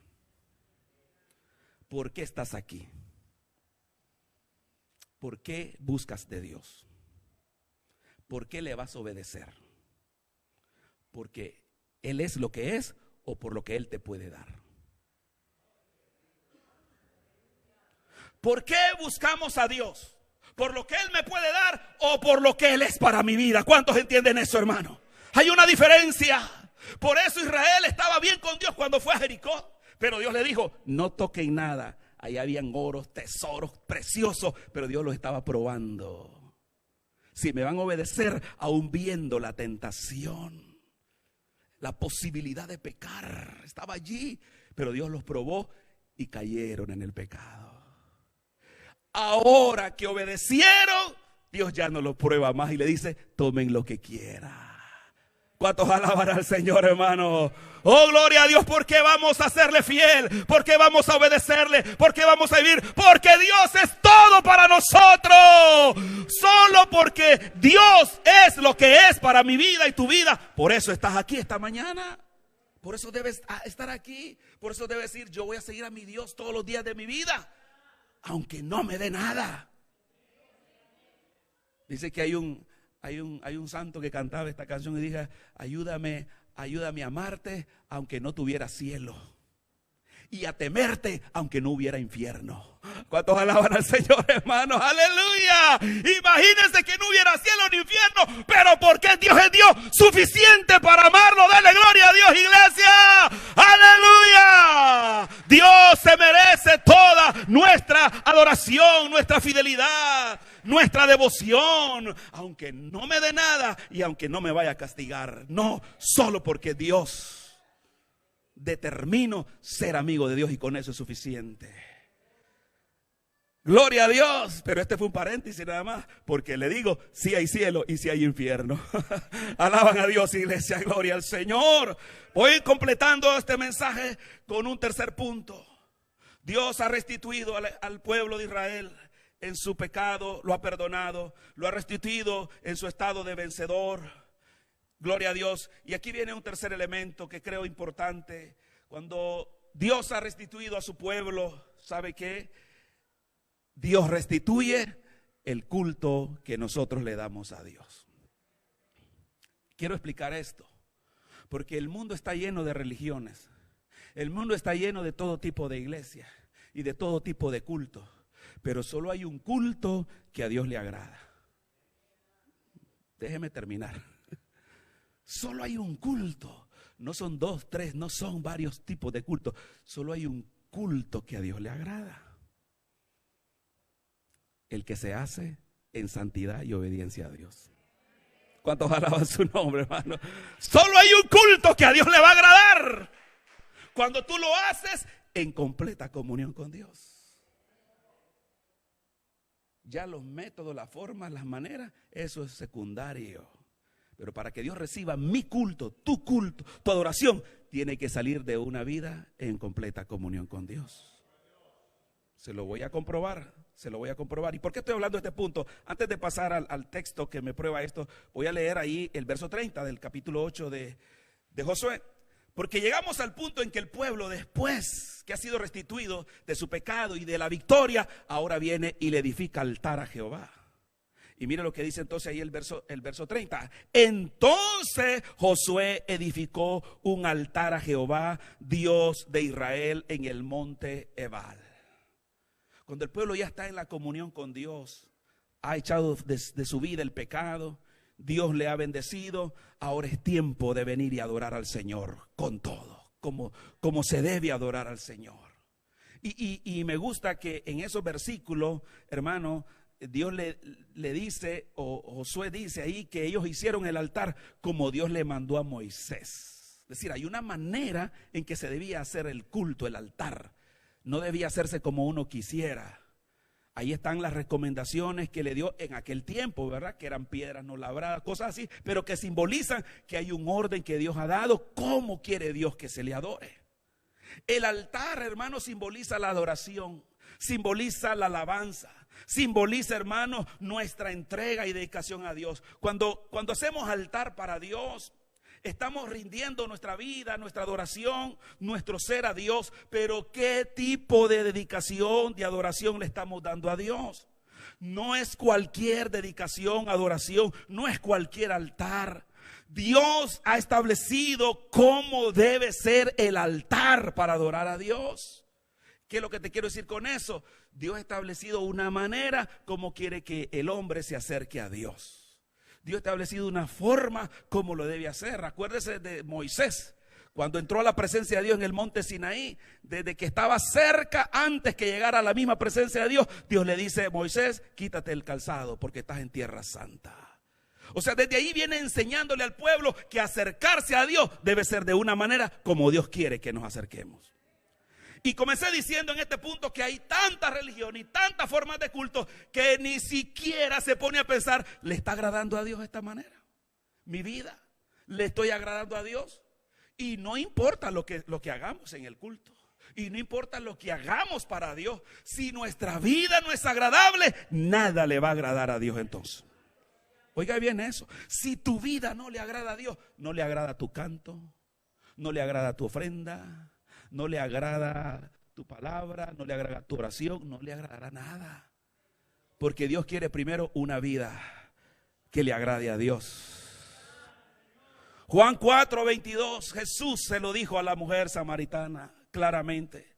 ¿Por qué estás aquí? ¿Por qué buscas de Dios? ¿Por qué le vas a obedecer? ¿Porque Él es lo que es o por lo que Él te puede dar? ¿Por qué buscamos a Dios? ¿Por lo que Él me puede dar o por lo que Él es para mi vida? ¿Cuántos entienden eso, hermano? Hay una diferencia. Por eso Israel estaba bien con Dios cuando fue a Jericó, pero Dios le dijo, no toquen nada. Ahí habían oros, tesoros preciosos, pero Dios los estaba probando. Si me van a obedecer, aún viendo la tentación, la posibilidad de pecar estaba allí, pero Dios los probó y cayeron en el pecado. Ahora que obedecieron, Dios ya no los prueba más y le dice, tomen lo que quieran. ¿Cuántos alaban al Señor, hermano? Oh, gloria a Dios. ¿Por qué vamos a serle fiel? ¿Por qué vamos a obedecerle? ¿Por qué vamos a vivir? Porque Dios es todo para nosotros. Solo porque Dios es lo que es para mi vida y tu vida. Por eso estás aquí esta mañana. Por eso debes estar aquí. Por eso debes decir, yo voy a seguir a mi Dios todos los días de mi vida, aunque no me dé nada. Dice que hay un santo que cantaba esta canción y dice, ayúdame a amarte aunque no tuviera cielo, y a temerte aunque no hubiera infierno. ¿Cuántos alaban al Señor, hermanos? ¡Aleluya! Imagínense que no hubiera cielo ni infierno, pero porque Dios es Dios suficiente para amarlo. Dale gloria a Dios, iglesia. ¡Aleluya! Dios se merece toda nuestra adoración, nuestra fidelidad, nuestra devoción, aunque no me dé nada y aunque no me vaya a castigar. No, solo porque Dios determino ser amigo de Dios y con eso es suficiente. Gloria a Dios. Pero este fue un paréntesis nada más, porque le digo, si hay cielo y si hay infierno. Alaban a Dios, iglesia, gloria al Señor. Voy completando este mensaje con un tercer punto. Dios ha restituido al pueblo de Israel en su pecado, lo ha perdonado, lo ha restituido en su estado de vencedor. Gloria a Dios. Y aquí viene un tercer elemento que creo importante. Cuando Dios ha restituido a su pueblo, ¿sabe qué? Dios restituye el culto que nosotros le damos a Dios. Quiero explicar esto, porque el mundo está lleno de religiones. El mundo está lleno de todo tipo de iglesias y de todo tipo de cultos. Pero solo hay un culto que a Dios le agrada. Déjeme terminar. Solo hay un culto. No son 2, 3, no son varios tipos de cultos. Solo hay un culto que a Dios le agrada. El que se hace en santidad y obediencia a Dios. ¿Cuántos alaban su nombre, hermano? Solo hay un culto que a Dios le va a agradar. Cuando tú lo haces en completa comunión con Dios. Ya los métodos, las formas, las maneras, eso es secundario. Pero para que Dios reciba mi culto, tu adoración, tiene que salir de una vida en completa comunión con Dios. Se lo voy a comprobar. ¿Y por qué estoy hablando de este punto? Antes de pasar al texto que me prueba esto, voy a leer ahí el verso 30 del capítulo 8 de Josué. Porque llegamos al punto en que el pueblo, después que ha sido restituido de su pecado y de la victoria, ahora viene y le edifica altar a Jehová. Y mire lo que dice entonces ahí el verso 30. Entonces Josué edificó un altar a Jehová, Dios de Israel, en el monte Ebal. Cuando el pueblo ya está en la comunión con Dios, ha echado de su vida el pecado, Dios le ha bendecido, ahora es tiempo de venir y adorar al Señor con todo, como se debe adorar al Señor. Y me gusta que en esos versículos, hermano, Dios le dice, o Josué dice ahí, que ellos hicieron el altar como Dios le mandó a Moisés. Es decir, hay una manera en que se debía hacer el culto, el altar. No debía hacerse como uno quisiera. Ahí están las recomendaciones que le dio en aquel tiempo, ¿verdad? Que eran piedras no labradas, cosas así, pero que simbolizan que hay un orden que Dios ha dado, cómo quiere Dios que se le adore. El altar, hermano, simboliza la adoración, simboliza la alabanza, simboliza, hermano, nuestra entrega y dedicación a Dios. Cuando hacemos altar para Dios, estamos rindiendo nuestra vida, nuestra adoración, nuestro ser a Dios. Pero ¿qué tipo de dedicación, de adoración le estamos dando a Dios? No es cualquier dedicación, adoración, no es cualquier altar. Dios ha establecido cómo debe ser el altar para adorar a Dios. ¿Qué es lo que te quiero decir con eso? Dios ha establecido una manera como quiere que el hombre se acerque a Dios. Dios ha establecido una forma como lo debe hacer. Acuérdese de Moisés, cuando entró a la presencia de Dios en el monte Sinaí, desde que estaba cerca, antes que llegara a la misma presencia de Dios, Dios le dice: Moisés, quítate el calzado porque estás en tierra santa. O sea, desde ahí viene enseñándole al pueblo que acercarse a Dios debe ser de una manera como Dios quiere que nos acerquemos. Y comencé diciendo en este punto que hay tanta religión y tantas formas de culto que ni siquiera se pone a pensar: ¿le está agradando a Dios de esta manera? Mi vida, ¿le estoy agradando a Dios? Y no importa lo que hagamos en el culto, y no importa lo que hagamos para Dios, si nuestra vida no es agradable, nada le va a agradar a Dios entonces. Oiga bien eso, si tu vida no le agrada a Dios, no le agrada tu canto, no le agrada tu ofrenda, no le agrada tu palabra, no le agrada tu oración, no le agradará nada. Porque Dios quiere primero una vida que le agrade a Dios. Juan 4:22, Jesús se lo dijo a la mujer samaritana claramente.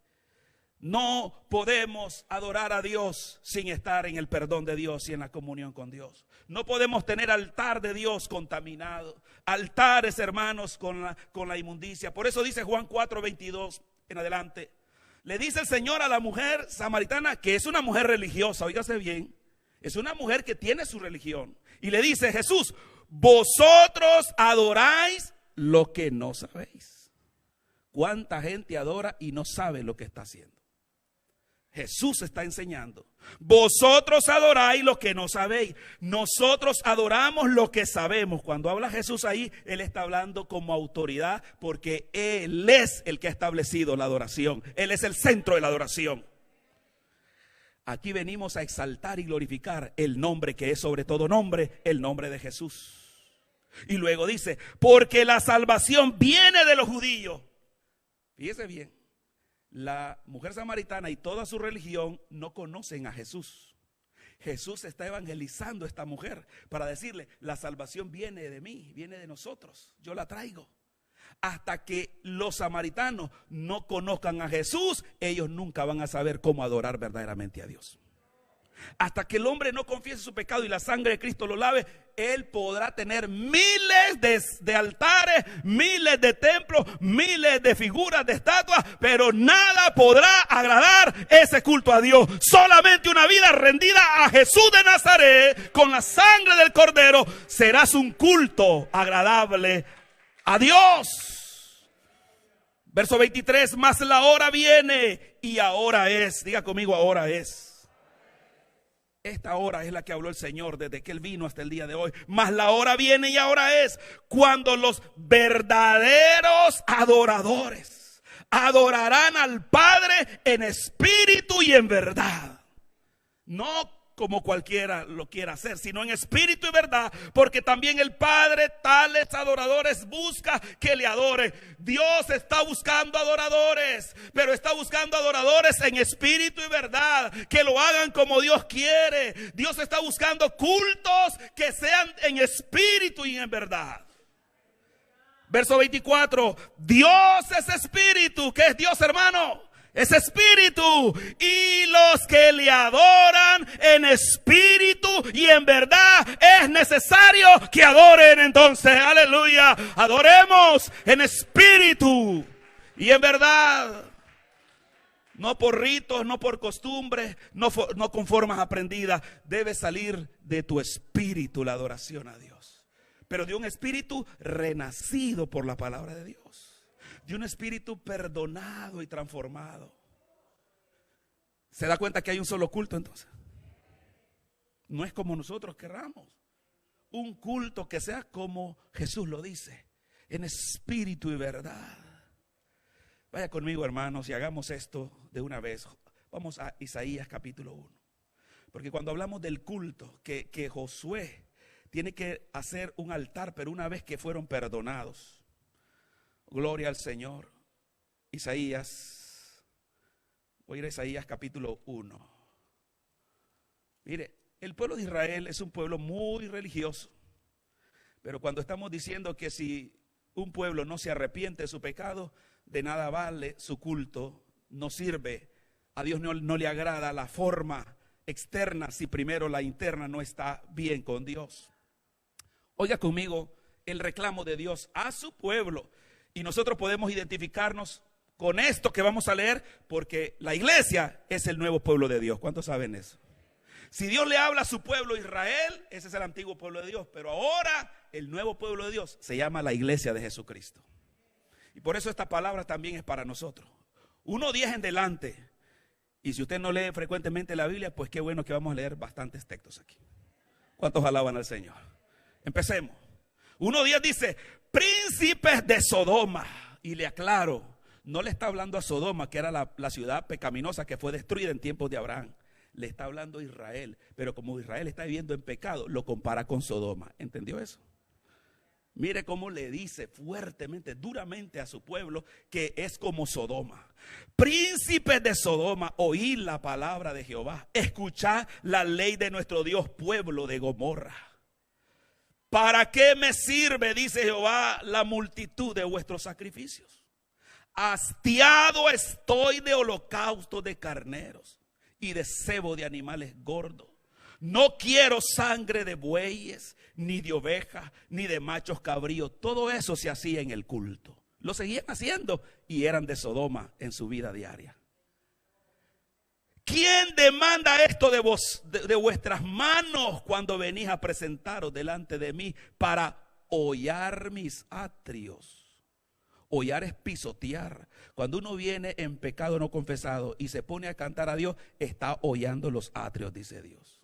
No podemos adorar a Dios sin estar en el perdón de Dios y en la comunión con Dios. No podemos tener altar de Dios contaminado. Altares, hermanos, con la inmundicia. Por eso dice Juan 4:22 en adelante. Le dice el Señor a la mujer samaritana, que es una mujer religiosa, óigase bien. Es una mujer que tiene su religión. Y le dice Jesús: vosotros adoráis lo que no sabéis. ¿Cuánta gente adora y no sabe lo que está haciendo? Jesús está enseñando: vosotros adoráis lo que no sabéis. Nosotros adoramos lo que sabemos. Cuando habla Jesús ahí, Él está hablando como autoridad, porque Él es el que ha establecido la adoración. Él es el centro de la adoración. Aquí venimos a exaltar y glorificar el nombre que es sobre todo nombre, el nombre de Jesús. Y luego dice: porque la salvación viene de los judíos. Fíjese bien, la mujer samaritana y toda su religión no conocen a Jesús. Jesús está evangelizando a esta mujer para decirle: la salvación viene de mí, viene de nosotros, yo la traigo. Hasta que los samaritanos no conozcan a Jesús, ellos nunca van a saber cómo adorar verdaderamente a Dios. Hasta que el hombre no confiese su pecado y la sangre de Cristo lo lave, él podrá tener miles de altares, miles de templos, miles de figuras de estatuas, pero nada podrá agradar ese culto a Dios. Solamente una vida rendida a Jesús de Nazaret con la sangre del Cordero serás un culto agradable a Dios. Verso 23: mas la hora viene y ahora es. Diga conmigo: ahora es. Esta hora es la que habló el Señor desde que Él vino hasta el día de hoy. Mas la hora viene y ahora es, cuando los verdaderos adoradores adorarán al Padre en espíritu y en verdad. No como cualquiera lo quiera hacer, sino en espíritu y verdad, porque también el Padre tales adoradores busca que le adoren. Dios está buscando adoradores, pero está buscando adoradores en espíritu y verdad, que lo hagan como Dios quiere. Dios está buscando cultos que sean en espíritu y en verdad. Verso 24, Dios es espíritu. ¿Qué es Dios, hermano? Es espíritu, y los que le adoran en espíritu y en verdad es necesario que adoren. Entonces, aleluya, adoremos en espíritu y en verdad, no por ritos, no por costumbres, no con formas aprendidas. Debe salir de tu espíritu la adoración a Dios, pero de un espíritu renacido por la palabra de Dios, de un espíritu perdonado y transformado. ¿Se da cuenta que hay un solo culto entonces? No es como nosotros querramos. Un culto que sea como Jesús lo dice, en espíritu y verdad. Vaya conmigo, hermanos, y hagamos esto de una vez. Vamos a Isaías capítulo 1. Porque cuando hablamos del culto, que Josué tiene que hacer un altar, pero una vez que fueron perdonados. Gloria al Señor. Isaías, voy a ir a Isaías capítulo 1. Mire, el pueblo de Israel es un pueblo muy religioso, pero cuando estamos diciendo que si un pueblo no se arrepiente de su pecado, de nada vale su culto, no sirve. A Dios no le agrada la forma externa si primero la interna no está bien con Dios. Oiga conmigo el reclamo de Dios a su pueblo. Y nosotros podemos identificarnos con esto que vamos a leer, porque la iglesia es el nuevo pueblo de Dios. ¿Cuántos saben eso? Si Dios le habla a su pueblo Israel, ese es el antiguo pueblo de Dios. Pero ahora el nuevo pueblo de Dios se llama la iglesia de Jesucristo. Y por eso esta palabra también es para nosotros. 1:10 en delante. Y si usted no lee frecuentemente la Biblia, pues qué bueno que vamos a leer bastantes textos aquí. ¿Cuántos alaban al Señor? Empecemos. 1:10 dice: príncipes de Sodoma. Y le aclaro, no le está hablando a Sodoma, que era la ciudad pecaminosa que fue destruida en tiempos de Abraham. Le está hablando a Israel, pero como Israel está viviendo en pecado, lo compara con Sodoma. ¿Entendió eso? Mire cómo le dice fuertemente, duramente a su pueblo que es como Sodoma. Príncipes de Sodoma, oíd la palabra de Jehová, escuchad la ley de nuestro Dios, pueblo de Gomorra. ¿Para qué me sirve, dice Jehová, la multitud de vuestros sacrificios? Hastiado estoy de holocaustos de carneros y de cebo de animales gordos. No quiero sangre de bueyes, ni de ovejas, ni de machos cabríos. Todo eso se hacía en el culto. Lo seguían haciendo y eran de Sodoma en su vida diaria. ¿Quién demanda esto de vuestras manos cuando venís a presentaros delante de mí para hollar mis atrios? Hollar es pisotear. Cuando uno viene en pecado no confesado y se pone a cantar a Dios, está hollando los atrios, dice Dios.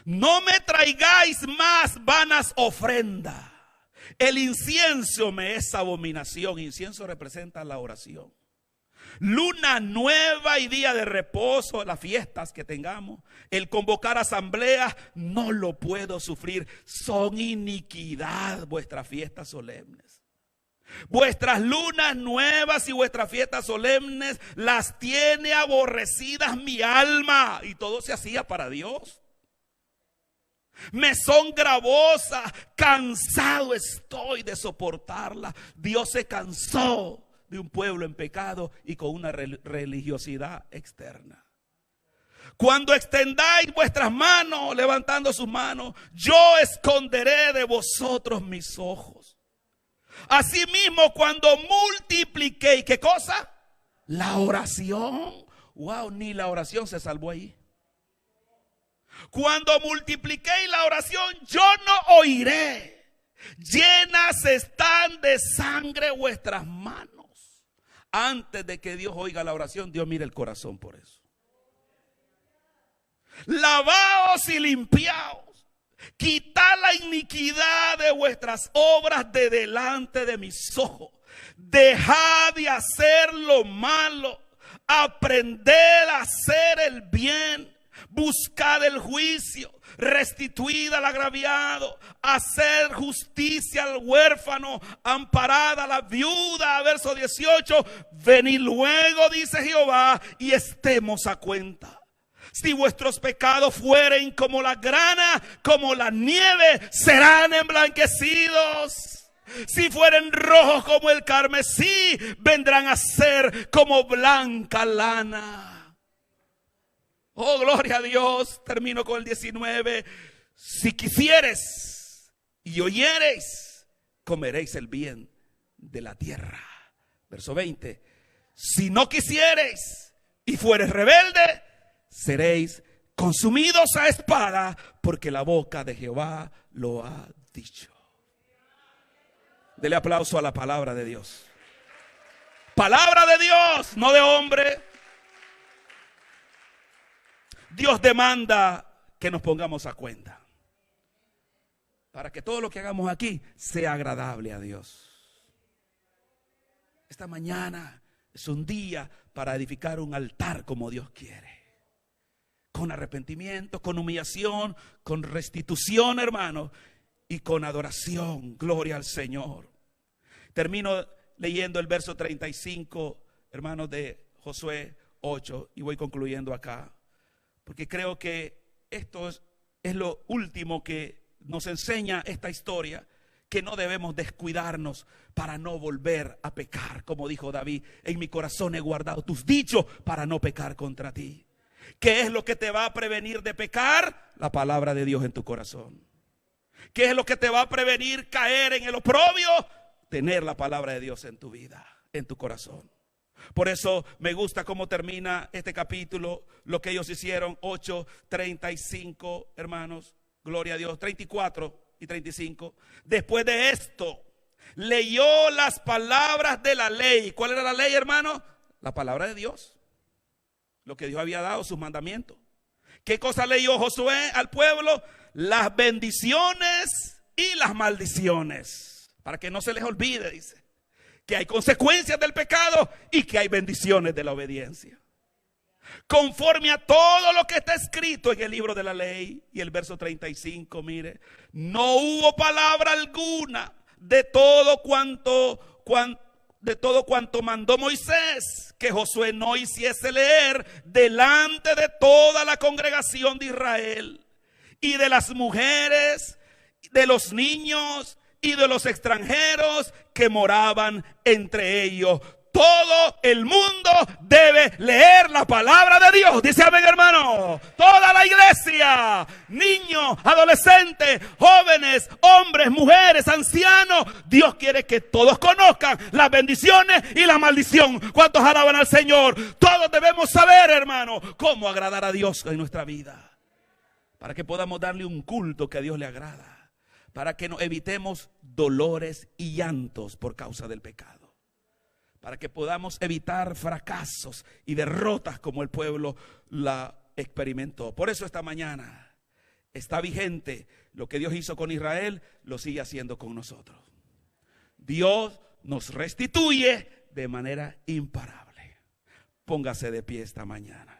No me traigáis más vanas ofrendas. El incienso me es abominación. Incienso representa la oración. Luna nueva y día de reposo, las fiestas que tengamos, el convocar asambleas, no lo puedo sufrir. Son iniquidad vuestras fiestas solemnes. Vuestras lunas nuevas y vuestras fiestas solemnes las tiene aborrecidas mi alma. Y todo se hacía para Dios. Me son gravosas, cansado estoy de soportarla. Dios se cansó de un pueblo en pecado y con una religiosidad externa. Cuando extendáis vuestras manos, levantando sus manos, yo esconderé de vosotros mis ojos. Asimismo, cuando multipliquéis, ¿qué cosa? La oración. Wow, ni la oración se salvó ahí. Cuando multipliquéis la oración, yo no oiré. Llenas están de sangre vuestras manos. Antes de que Dios oiga la oración, Dios mira el corazón por eso. Lavaos y limpiaos. Quitad la iniquidad de vuestras obras de delante de mis ojos. Dejad de hacer lo malo. Aprended a hacer el bien. Buscad el juicio, restituid al agraviado, hacer justicia al huérfano, amparad a la viuda. Verso 18, venid luego, dice Jehová, y estemos a cuenta. Si vuestros pecados fueren como la grana, como la nieve, serán emblanquecidos. Si fueren rojos como el carmesí, vendrán a ser como blanca lana. Oh, gloria a Dios. Termino con el 19. Si quisieres y oyereis, comeréis el bien de la tierra. Verso 20. Si no quisiereis y fueres rebelde, seréis consumidos a espada, porque la boca de Jehová lo ha dicho. Dele aplauso a la palabra de Dios. Palabra de Dios, no de hombre. Dios demanda que nos pongamos a cuenta, para que todo lo que hagamos aquí sea agradable a Dios. Esta mañana es un día para edificar un altar como Dios quiere, con arrepentimiento, con humillación, con restitución, hermano, y con adoración. Gloria al Señor. Termino leyendo el verso 35, hermanos, de Josué 8, y voy concluyendo acá, porque creo que esto es lo último que nos enseña esta historia, que no debemos descuidarnos para no volver a pecar. Como dijo David, en mi corazón he guardado tus dichos para no pecar contra ti. ¿Qué es lo que te va a prevenir de pecar? La palabra de Dios en tu corazón. ¿Qué es lo que te va a prevenir caer en el oprobio? Tener la palabra de Dios en tu vida, en tu corazón. Por eso me gusta cómo termina este capítulo, lo que ellos hicieron. 8:35, hermanos, gloria a Dios. 34 y 35. Después de esto, leyó las palabras de la ley. ¿Cuál era la ley, hermano? La palabra de Dios, lo que Dios había dado, sus mandamientos. ¿Qué cosa leyó Josué al pueblo? Las bendiciones y las maldiciones, para que no se les olvide, dice, que hay consecuencias del pecado y que hay bendiciones de la obediencia, conforme a todo lo que está escrito en el libro de la ley. Y el verso 35, mire, no hubo palabra alguna de todo cuanto mandó Moisés que Josué no hiciese leer delante de toda la congregación de Israel, y de las mujeres, de los niños y de los extranjeros que moraban entre ellos. Todo el mundo debe leer la palabra de Dios. Dice amén, hermano. Toda la iglesia, niños, adolescentes, jóvenes, hombres, mujeres, ancianos. Dios quiere que todos conozcan las bendiciones y la maldición. ¿Cuántos alaban al Señor? Todos debemos saber, hermano, cómo agradar a Dios en nuestra vida, para que podamos darle un culto que a Dios le agrada, para que nos evitemos dolores y llantos por causa del pecado, para que podamos evitar fracasos y derrotas como el pueblo la experimentó. Por eso esta mañana está vigente lo que Dios hizo con Israel, lo sigue haciendo con nosotros. Dios nos restituye de manera imparable. Póngase de pie esta mañana.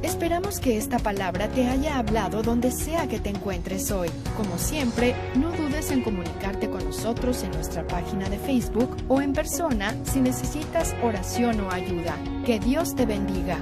Esperamos que esta palabra te haya hablado donde sea que te encuentres hoy. Como siempre, no dudes en comunicarte con nosotros en nuestra página de Facebook o en persona si necesitas oración o ayuda. Que Dios te bendiga.